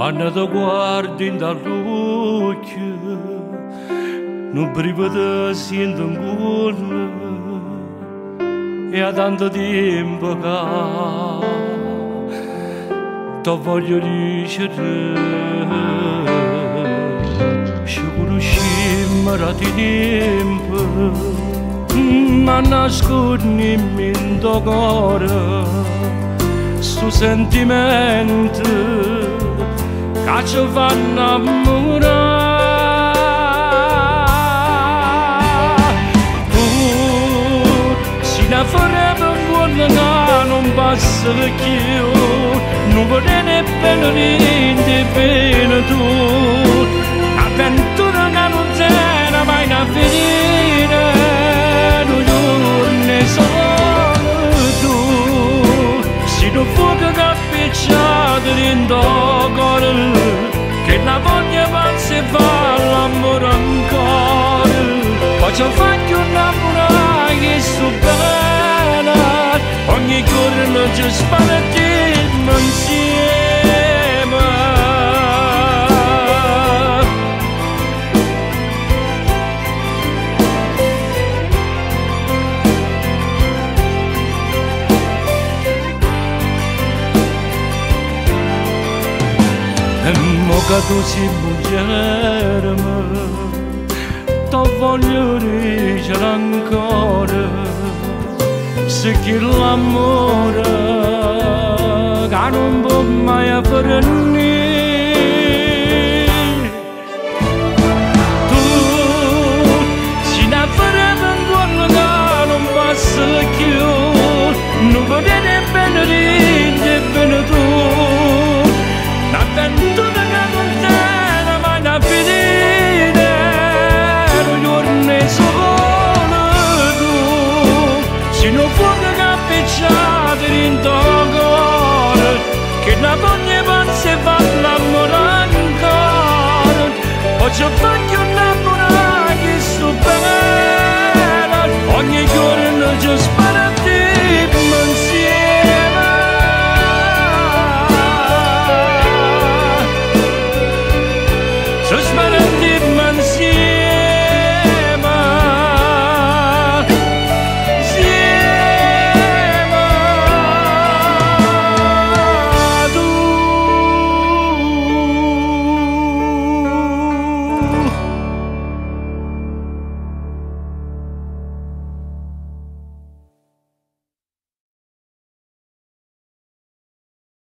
Quando guardi dall'occhio, non brivido sento ancora, e ha tanto tempo che ti voglio dicere, ci conosciamo da tempo, ma nascondi in tuo cuore, sto sentimento che ci fa innamorare. Tu sei una forever buona che non passa più, non vuole nemmeno niente bene tu. Avventura che non c'è mai una fine, non giorni solo tu. Sei un fuoco che appicciato dentro il cuore, che la voglia pazza e fa l'amore ancora. Poi ci faccio innamorare che sto bene, ogni giorno ci spartiamo insieme. E mo che tu sei muggere, ti voglio dicere ancora, se che l'amore che non può mai avvenire. Tu sei una forever buona che non passa più, non vuole nemmeno niente bene tu. L'avventura che non c'era mai una fine, non giorni solo tu. Sei un fuoco che appicciato dentro il cuore, che la voglia pazza e fa l'amore ancora. Poi ci faccio innamorare che sto bene, ogni giorno ci spero.